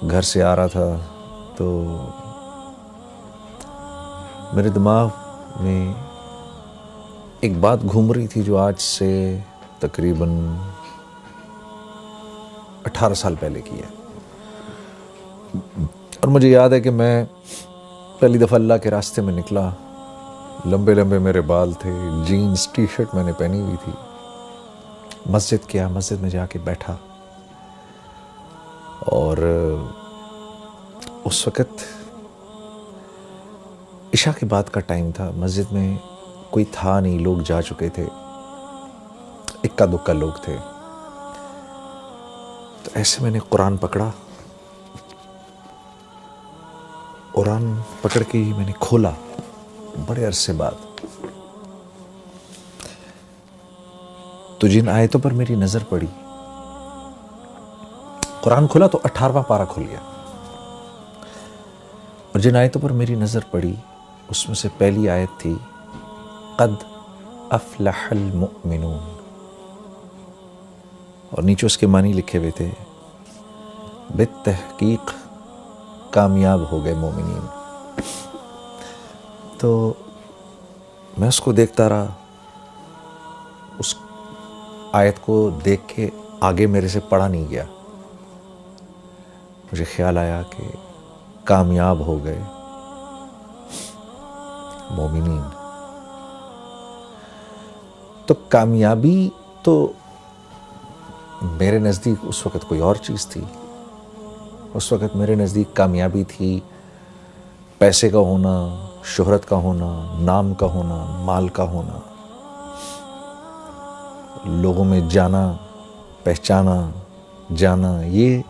گھر سے آ رہا تھا تو میرے دماغ میں ایک بات گھوم رہی تھی جو آج سے تقریباً 18 سال پہلے کی ہے. اور مجھے یاد ہے کہ میں پہلی دفعہ اللہ کے راستے میں نکلا. لمبے لمبے میرے بال تھے, جینز ٹی شرٹ میں نے پہنی ہوئی تھی. مسجد میں جا کے بیٹھا, اور اس وقت عشاء کے بعد کا ٹائم تھا. مسجد میں کوئی تھا نہیں, لوگ جا چکے تھے, اکا دکا لوگ تھے. تو ایسے میں نے قرآن پکڑا, قرآن پکڑ کے میں نے کھولا بڑے عرصے بعد. تو جن آیتوں پر میری نظر پڑی, قرآن کھولا تو 18واں پارہ کھل گیا, اور جن آیتوں پر میری نظر پڑی اس میں سے پہلی آیت تھی قد افلح المؤمنون, اور نیچے اس کے معنی لکھے ہوئے تھے بالتحقیق کامیاب ہو گئے مومنین. تو میں اس کو دیکھتا رہا. اس آیت کو دیکھ کے آگے میرے سے پڑھا نہیں گیا. مجھے خیال آیا کہ کامیاب ہو گئے مومنین. تو کامیابی تو میرے نزدیک اس وقت کوئی اور چیز تھی. اس وقت میرے نزدیک کامیابی تھی پیسے کا ہونا, شہرت کا ہونا, نام کا ہونا, مال کا ہونا, لوگوں میں جانا, پہچانا جانا. یہ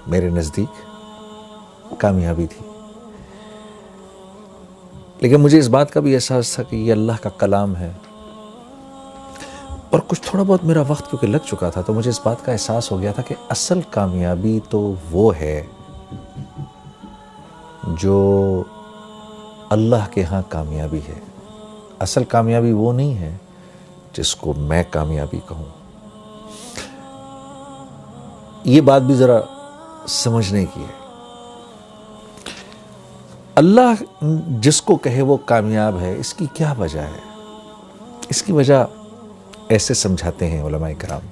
میرے نزدیک کامیابی تھی. لیکن مجھے اس بات کا بھی احساس تھا کہ یہ اللہ کا کلام ہے, اور کچھ تھوڑا بہت میرا وقت کیونکہ لگ چکا تھا تو مجھے اس بات کا احساس ہو گیا تھا کہ اصل کامیابی تو وہ ہے جو اللہ کے ہاں کامیابی ہے. اصل کامیابی وہ نہیں ہے جس کو میں کامیابی کہوں. یہ بات بھی ذرا سمجھنے کی ہے. اللہ جس کو کہے وہ کامیاب ہے, اس کی کیا وجہ ہے؟ اس کی وجہ ایسے سمجھاتے ہیں علماء کرام.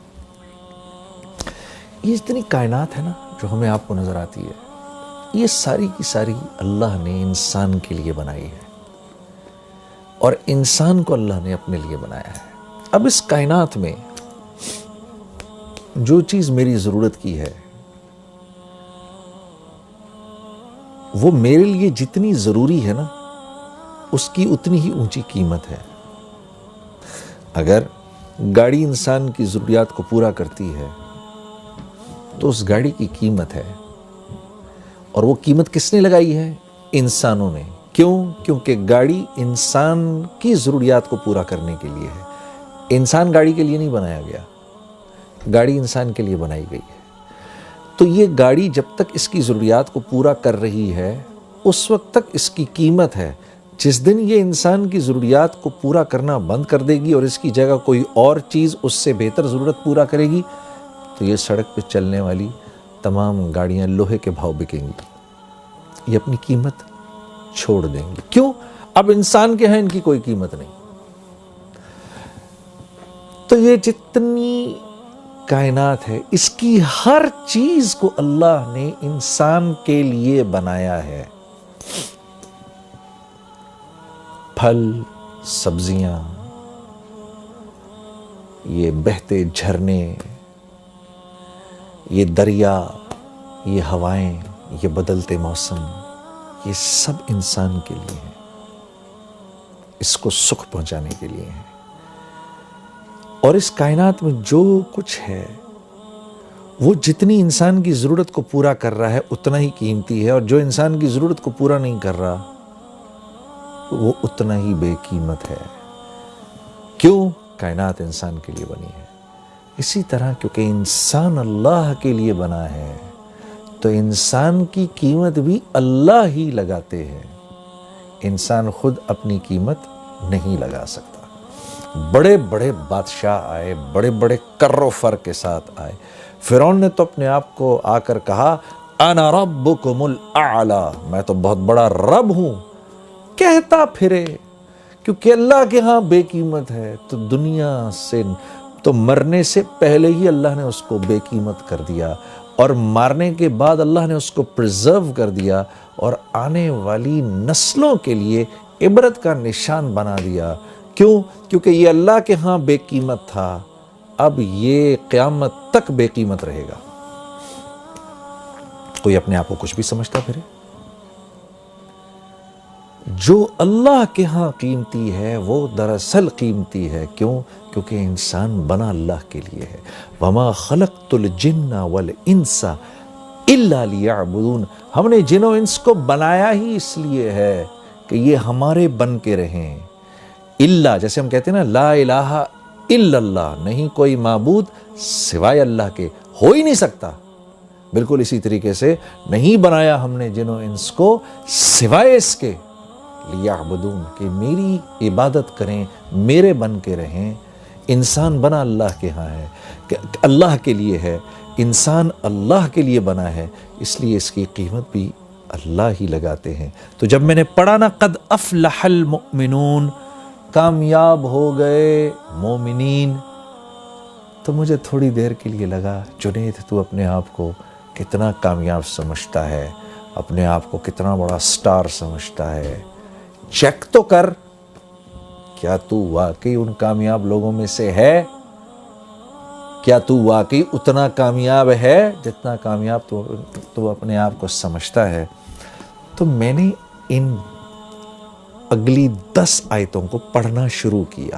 یہ اتنی کائنات ہے نا جو ہمیں آپ کو نظر آتی ہے, یہ ساری کی ساری اللہ نے انسان کے لیے بنائی ہے, اور انسان کو اللہ نے اپنے لیے بنایا ہے. اب اس کائنات میں جو چیز میری ضرورت کی ہے وہ میرے لیے جتنی ضروری ہے نا اس کی اتنی ہی اونچی قیمت ہے. اگر گاڑی انسان کی ضروریات کو پورا کرتی ہے تو اس گاڑی کی قیمت ہے, اور وہ قیمت کس نے لگائی ہے؟ انسانوں نے. کیوں؟ کیونکہ گاڑی انسان کی ضروریات کو پورا کرنے کے لیے ہے. انسان گاڑی کے لیے نہیں بنایا گیا, گاڑی انسان کے لیے بنائی گئی ہے. تو یہ گاڑی جب تک اس کی ضروریات کو پورا کر رہی ہے اس وقت تک اس کی قیمت ہے. جس دن یہ انسان کی ضروریات کو پورا کرنا بند کر دے گی اور اس کی جگہ کوئی اور چیز اس سے بہتر ضرورت پورا کرے گی تو یہ سڑک پہ چلنے والی تمام گاڑیاں لوہے کے بھاؤ بکیں گی, یہ اپنی قیمت چھوڑ دیں گی. کیوں؟ اب انسان کے ہیں ان کی کوئی قیمت نہیں. تو یہ جتنی کائنات ہے اس کی ہر چیز کو اللہ نے انسان کے لیے بنایا ہے. پھل, سبزیاں, یہ بہتے جھرنے, یہ دریا, یہ ہوائیں, یہ بدلتے موسم, یہ سب انسان کے لیے ہیں, اس کو سکھ پہنچانے کے لیے ہیں. اور اس کائنات میں جو کچھ ہے وہ جتنی انسان کی ضرورت کو پورا کر رہا ہے اتنا ہی قیمتی ہے, اور جو انسان کی ضرورت کو پورا نہیں کر رہا وہ اتنا ہی بے قیمت ہے. کیوں؟ کائنات انسان کے لیے بنی ہے. اسی طرح کیونکہ انسان اللہ کے لیے بنا ہے تو انسان کی قیمت بھی اللہ ہی لگاتے ہیں. انسان خود اپنی قیمت نہیں لگا سکتا. بڑے بڑے بادشاہ آئے, بڑے بڑے کر و فر کے ساتھ آئے, فرعون نے تو اپنے آپ کو آ کر کہا انا ربکم الاعلی، میں تو بہت بڑا رب ہوں، کہتا پھرے، کیونکہ اللہ کے ہاں بے قیمت ہے، تو دنیا سے تو مرنے سے پہلے ہی اللہ نے اس کو بے قیمت کر دیا، اور مارنے کے بعد اللہ نے اس کو پرزرو کر دیا اور آنے والی نسلوں کے لیے عبرت کا نشان بنا دیا۔ کیوں؟ کیونکہ یہ اللہ کے ہاں بے قیمت تھا، اب یہ قیامت تک بے قیمت رہے گا۔ کوئی اپنے آپ کو کچھ بھی سمجھتا پھرے؟ جو اللہ کے ہاں قیمتی ہے وہ دراصل قیمتی ہے۔ کیوں؟ کیونکہ انسان بنا اللہ کے لیے ہے۔ وَمَا خَلَقْتُ الْجِنَّ وَالْإِنسَ إِلَّا لِيَعْبُدُونَ، ہم نے جن و انس کو بنایا ہی اس لیے ہے کہ یہ ہمارے بن کے رہیں۔ اللہ، جیسے ہم کہتے ہیں نا لا الہ الا اللہ، نہیں کوئی معبود سوائے اللہ کے، ہو ہی نہیں سکتا۔ بالکل اسی طریقے سے نہیں بنایا ہم نے جن و انس کو سوائے اس کے لیعبدون، کہ میری عبادت کریں، میرے بن کے رہیں۔ انسان بنا اللہ کے ہاں ہے، کہ اللہ کے لیے ہے، انسان اللہ کے لیے بنا ہے، اس لیے اس کی قیمت بھی اللہ ہی لگاتے ہیں۔ تو جب میں نے پڑھا نا قد افلح المؤمنون، کامیاب ہو گئے مومنین، تو مجھے تھوڑی دیر کے لیے لگا جنید تو اپنے آپ کو کتنا کامیاب سمجھتا ہے، اپنے آپ کو کتنا بڑا سٹار سمجھتا ہے، چیک تو کر، کیا تو واقعی ان کامیاب لوگوں میں سے ہے؟ کیا تو واقعی اتنا کامیاب ہے جتنا کامیاب تو اپنے آپ کو سمجھتا ہے؟ تو میں نے ان اگلی 10 آیتوں کو پڑھنا شروع کیا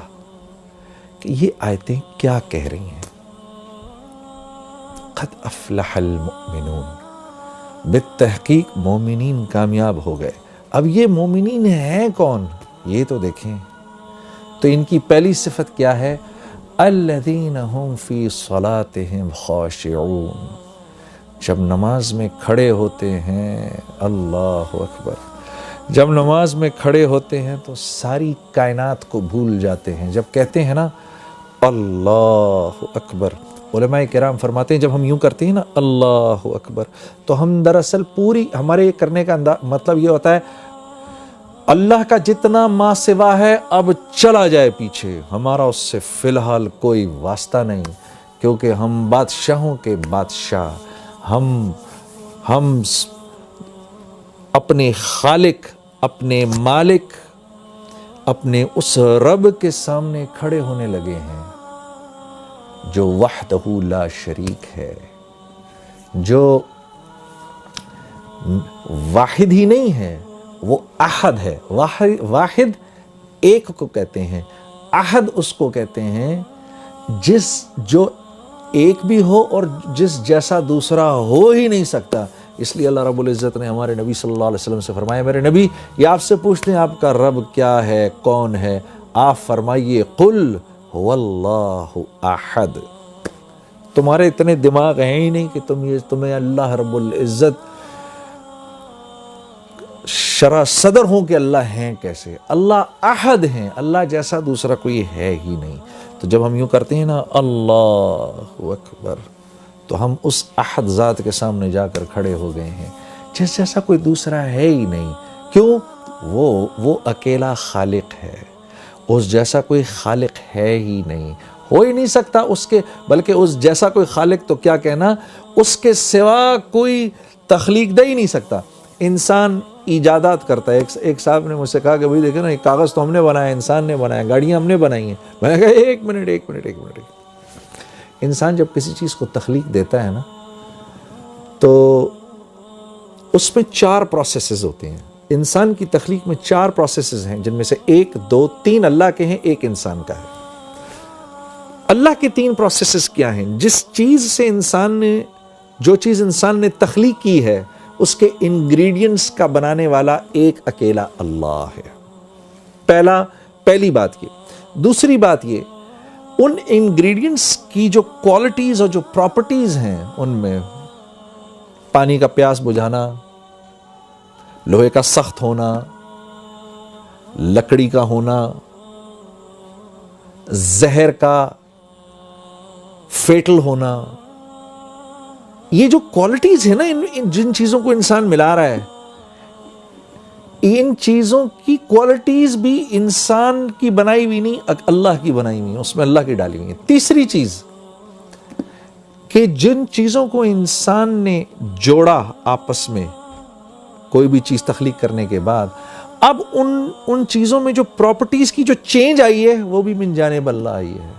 کہ یہ آیتیں کیا کہہ رہی ہیں۔ قد افلح المؤمنون، بالتحقیق مومنین کامیاب ہو گئے۔ اب یہ مومنین ہیں کون؟ یہ تو دیکھیں۔ تو ان کی پہلی صفت کیا ہے؟ الذین هم فی صلاتهم خاشعون، جب نماز میں کھڑے ہوتے ہیں، اللہ اکبر، جب نماز میں کھڑے ہوتے ہیں تو ساری کائنات کو بھول جاتے ہیں۔ جب کہتے ہیں نا اللہ اکبر، علماء کرام فرماتے ہیں جب ہم یوں کرتے ہیں نا اللہ اکبر، تو ہم دراصل پوری ہمارے کرنے کا مطلب یہ ہوتا ہے اللہ کا جتنا ما سوا ہے اب چلا جائے پیچھے، ہمارا اس سے فی الحال کوئی واسطہ نہیں، کیونکہ ہم بادشاہوں کے بادشاہ، ہم اپنے خالق، اپنے مالک، اپنے اس رب کے سامنے کھڑے ہونے لگے ہیں جو وحدہ لا شریک ہے، جو واحد ہی نہیں ہے، وہ احد ہے۔ واحد ایک کو کہتے ہیں، احد اس کو کہتے ہیں جو ایک بھی ہو اور جس جیسا دوسرا ہو ہی نہیں سکتا۔ اس لیے اللہ رب العزت نے ہمارے نبی صلی اللہ علیہ وسلم سے فرمایا، میرے نبی یہ آپ سے پوچھتے ہیں آپ کا رب کیا ہے، کون ہے؟ آپ فرمائیے قل هو اللہ احد۔ تمہارے اتنے دماغ ہیں ہی نہیں کہ تمہیں اللہ رب العزت شرح صدر ہوں کہ اللہ ہیں کیسے؟ اللہ احد ہیں، اللہ جیسا دوسرا کوئی ہے ہی نہیں۔ تو جب ہم یوں کرتے ہیں نا اللہ اکبر، تو ہم اس احد ذات کے سامنے جا کر کھڑے ہو گئے ہیں جس جیسا کوئی دوسرا ہے ہی نہیں۔ کیوں؟ وہ اکیلا خالق ہے، اس جیسا کوئی خالق ہے ہی نہیں، ہو ہی نہیں سکتا اس کے، بلکہ اس جیسا کوئی خالق تو کیا کہنا، اس کے سوا کوئی تخلیق دے ہی نہیں سکتا۔ انسان ایجادات کرتا ہے۔ ایک صاحب نے مجھ سے کہا کہ بھائی دیکھیں نا، ایک کاغذ تو ہم نے بنایا، انسان نے بنایا، گاڑیاں ہم نے بنائی ہیں۔ میں نے کہا ایک منٹ، انسان جب کسی چیز کو تخلیق دیتا ہے نا تو اس میں 4 پروسیسز ہوتے ہیں۔ انسان کی تخلیق میں 4 پروسیسز ہیں، جن میں سے 1 2 3 اللہ کے ہیں، 1 انسان کا ہے۔ اللہ کے 3 پروسیسز کیا ہیں؟ جو چیز انسان نے تخلیق کی ہے اس کے انگریڈینٹس کا بنانے والا ایک اکیلا اللہ ہے۔ پہلی بات یہ۔ دوسری بات یہ، ان انگریڈینٹس کی جو کوالٹیز اور جو پراپرٹیز ہیں، ان میں پانی کا پیاس بجھانا، لوہے کا سخت ہونا، لکڑی کا ہونا، زہر کا فیٹل ہونا، یہ جو کوالٹیز ہیں نا جن چیزوں کو انسان ملا رہا ہے، ان چیزوں کی کوالٹیز بھی انسان کی بنائی ہوئی نہیں، اللہ کی بنائی ہوئی، اس میں اللہ کی ڈالی ہوئی ہے۔ تیسری چیز کہ جن چیزوں کو انسان نے جوڑا آپس میں کوئی بھی چیز تخلیق کرنے کے بعد، اب ان چیزوں میں جو پراپرٹیز کی جو چینج آئی ہے وہ بھی من جانب اللہ آئی ہے۔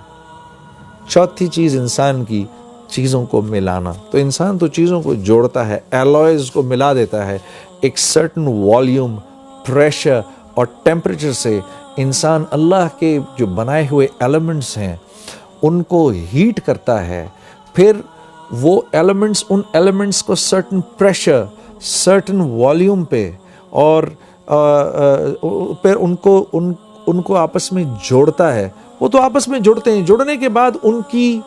چوتھی چیز انسان کی چیزوں کو ملانا، تو انسان تو چیزوں کو جوڑتا ہے، ایلوائز کو ملا دیتا ہے، ایک سرٹن والیوم، پریشر اور ٹیمپریچر سے انسان اللہ کے جو بنائے ہوئے ایلیمنٹس ہیں ان کو ہیٹ کرتا ہے، پھر وہ ایلیمنٹس، ان ایلیمنٹس کو سرٹن پریشر، سرٹن والیوم پہ اور پھر ان کو آپس میں جوڑتا ہے۔ وہ تو آپس میں جڑتے ہیں، جڑنے کے بعد ان کی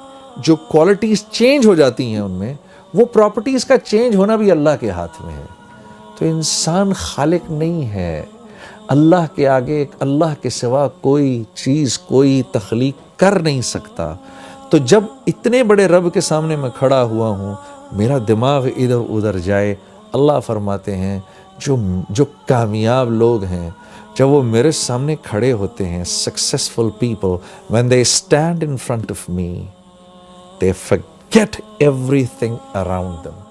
جو کوالٹیز چینج ہو جاتی ہیں، ان میں وہ پراپرٹیز کا چینج ہونا بھی اللہ کے ہاتھ میں ہے۔ تو انسان خالق نہیں ہے، اللہ کے آگے، اللہ کے سوا کوئی چیز، کوئی تخلیق کر نہیں سکتا۔ تو جب اتنے بڑے رب کے سامنے میں کھڑا ہوا ہوں، میرا دماغ ادھر ادھر جائے، اللہ فرماتے ہیں جو کامیاب لوگ ہیں، جب وہ میرے سامنے کھڑے ہوتے ہیں، successful people, when they stand in front of me, they forget everything around them.